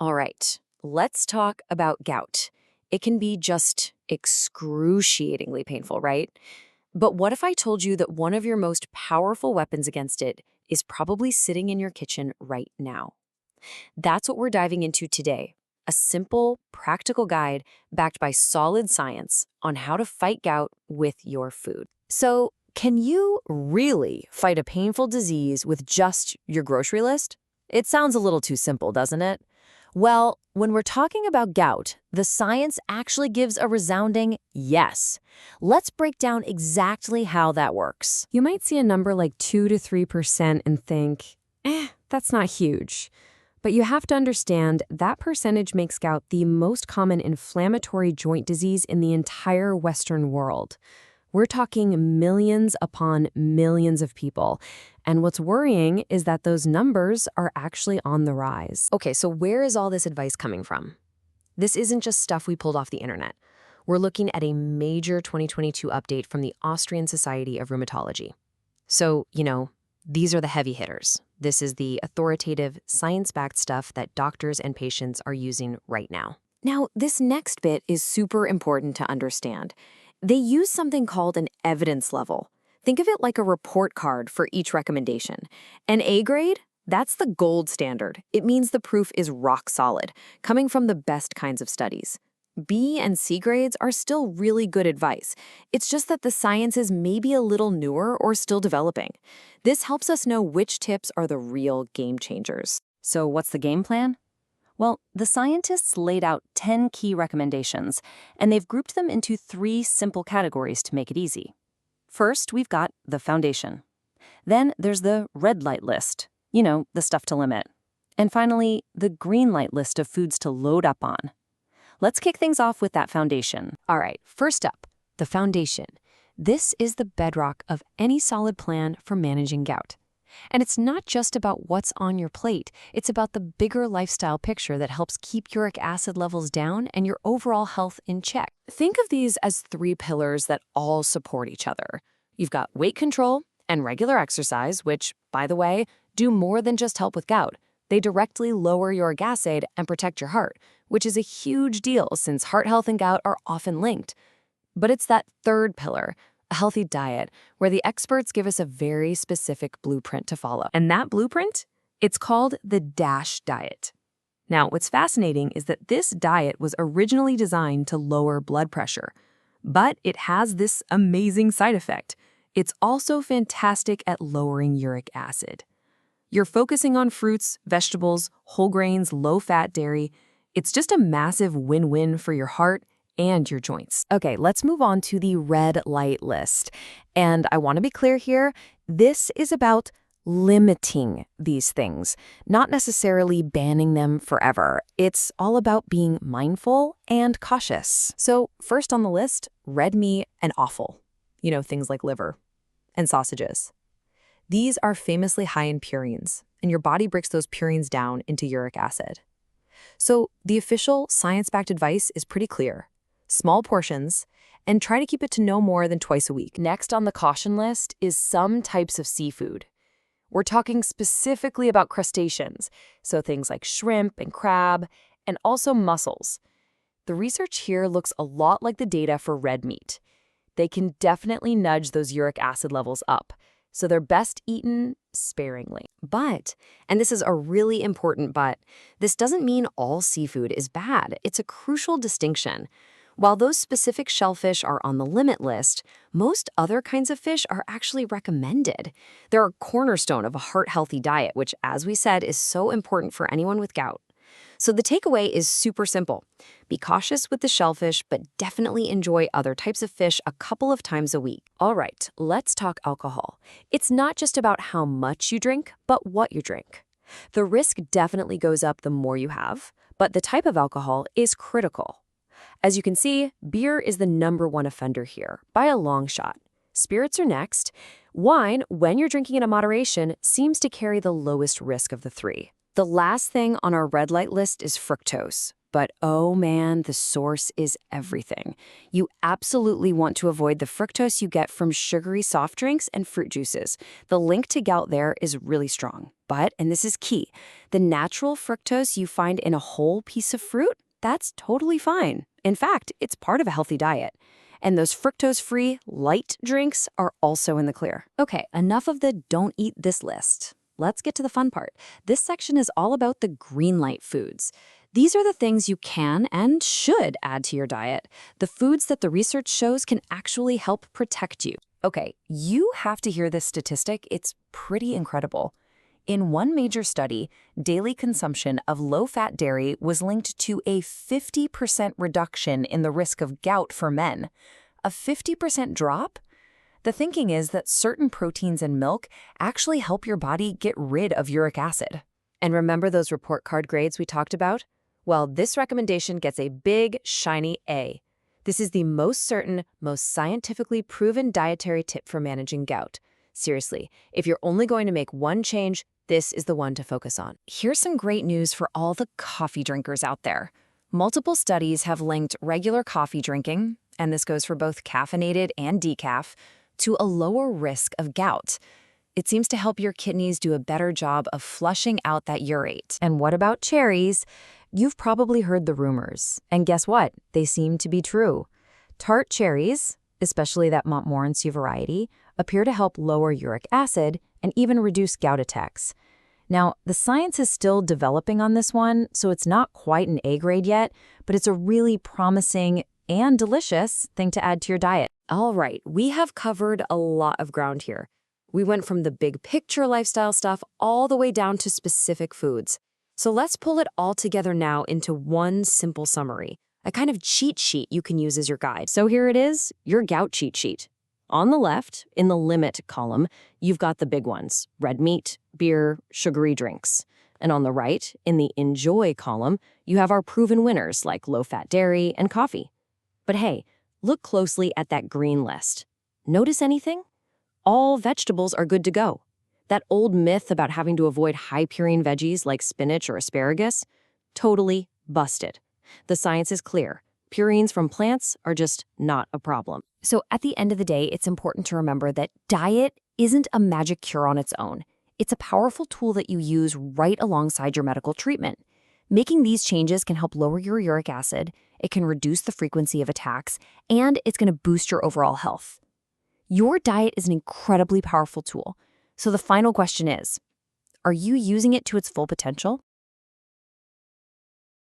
All right, let's talk about gout. It can be just excruciatingly painful, right? But what if I told you that one of your most powerful weapons against it is probably sitting in your kitchen right now? That's what we're diving into today. A simple, practical guide backed by solid science on how to fight gout with your food. So, can you really fight a painful disease with just your grocery list? It sounds a little too simple, doesn't it? Well, when we're talking about gout, the science actually gives a resounding yes. Let's break down exactly how that works. You might see a number like 2 to 3% and think, that's not huge. But you have to understand that percentage makes gout the most common inflammatory joint disease in the entire Western world. We're talking millions upon millions of people. And what's worrying is that those numbers are actually on the rise. Okay, so where is all this advice coming from? This isn't just stuff we pulled off the internet. We're looking at a major 2022 update from the Austrian Society of Rheumatology. So, these are the heavy hitters. This is the authoritative, science-backed stuff that doctors and patients are using right now. Now, this next bit is super important to understand. They use something called an evidence level. Think of it like a report card for each recommendation. An A grade, that's the gold standard. It means the proof is rock solid, coming from the best kinds of studies. B and C grades are still really good advice. It's just that the science is maybe a little newer or still developing. This helps us know which tips are the real game changers. So what's the game plan? Well, the scientists laid out 10 key recommendations, and they've grouped them into 3 simple categories to make it easy. First, we've got the foundation. Then there's the red light list, the stuff to limit. And finally, the green light list of foods to load up on. Let's kick things off with that foundation. All right, first up, the foundation. This is the bedrock of any solid plan for managing gout. And it's not just about what's on your plate. It's about the bigger lifestyle picture that helps keep uric acid levels down and your overall health in check. Think of these as 3 pillars that all support each other. You've got weight control and regular exercise, which, by the way, do more than just help with gout. They directly lower uric acid and protect your heart, which is a huge deal since heart health and gout are often linked. But it's that third pillar, a healthy diet, where the experts give us a very specific blueprint to follow. And that blueprint? It's called the DASH diet. Now, what's fascinating is that this diet was originally designed to lower blood pressure, but it has this amazing side effect. It's also fantastic at lowering uric acid. You're focusing on fruits, vegetables, whole grains, low-fat dairy. It's just a massive win-win for your heart and your joints. Okay, let's move on to the red light list. And I want to be clear here, this is about limiting these things, not necessarily banning them forever. It's all about being mindful and cautious. So first on the list, red meat and offal. Things like liver and sausages. These are famously high in purines, and your body breaks those purines down into uric acid. So the official science-backed advice is pretty clear. Small portions, and try to keep it to no more than twice a week. Next on the caution list is some types of seafood. We're talking specifically about crustaceans, so things like shrimp and crab, and also mussels. The research here looks a lot like the data for red meat. They can definitely nudge those uric acid levels up, so they're best eaten sparingly. But, and this is a really important but, this doesn't mean all seafood is bad. It's a crucial distinction. While those specific shellfish are on the limit list, most other kinds of fish are actually recommended. They're a cornerstone of a heart-healthy diet, which, as we said, is so important for anyone with gout. So the takeaway is super simple. Be cautious with the shellfish, but definitely enjoy other types of fish a couple of times a week. All right, let's talk alcohol. It's not just about how much you drink, but what you drink. The risk definitely goes up the more you have, but the type of alcohol is critical. As you can see, beer is the #1 offender here, by a long shot. Spirits are next. Wine, when you're drinking in moderation, seems to carry the lowest risk of the 3. The last thing on our red light list is fructose. But oh man, the source is everything. You absolutely want to avoid the fructose you get from sugary soft drinks and fruit juices. The link to gout there is really strong. But, and this is key, the natural fructose you find in a whole piece of fruit, that's totally fine. In fact, it's part of a healthy diet. And those fructose-free light drinks are also in the clear. Okay, enough of the don't eat this list. Let's get to the fun part. This section is all about the green light foods. These are the things you can and should add to your diet. The foods that the research shows can actually help protect you. Okay, you have to hear this statistic. It's pretty incredible. In one major study, daily consumption of low-fat dairy was linked to a 50% reduction in the risk of gout for men. A 50% drop? The thinking is that certain proteins in milk actually help your body get rid of uric acid. And remember those report card grades we talked about? Well, this recommendation gets a big, shiny A. This is the most certain, most scientifically proven dietary tip for managing gout. Seriously, if you're only going to make one change, this is the one to focus on. Here's some great news for all the coffee drinkers out there. Multiple studies have linked regular coffee drinking, and this goes for both caffeinated and decaf, to a lower risk of gout. It seems to help your kidneys do a better job of flushing out that urate. And what about cherries? You've probably heard the rumors. And guess what? They seem to be true. Tart cherries, especially that Montmorency variety, appear to help lower uric acid and even reduce gout attacks. Now, the science is still developing on this one, so it's not quite an A grade yet, but it's a really promising and delicious thing to add to your diet. All right, we have covered a lot of ground here. We went from the big picture lifestyle stuff all the way down to specific foods. So let's pull it all together now into one simple summary, a kind of cheat sheet you can use as your guide. So here it is, your gout cheat sheet. On the left, in the limit column, you've got the big ones: red meat, beer, sugary drinks. And on the right, in the enjoy column, you have our proven winners like low-fat dairy and coffee. But hey, look closely at that green list. Notice anything? All vegetables are good to go. That old myth about having to avoid high-purine veggies like spinach or asparagus? Totally busted. The science is clear. Purines from plants are just not a problem. So at the end of the day, it's important to remember that diet isn't a magic cure on its own. It's a powerful tool that you use right alongside your medical treatment. Making these changes can help lower your uric acid, it can reduce the frequency of attacks, and it's going to boost your overall health. Your diet is an incredibly powerful tool. So the final question is, are you using it to its full potential?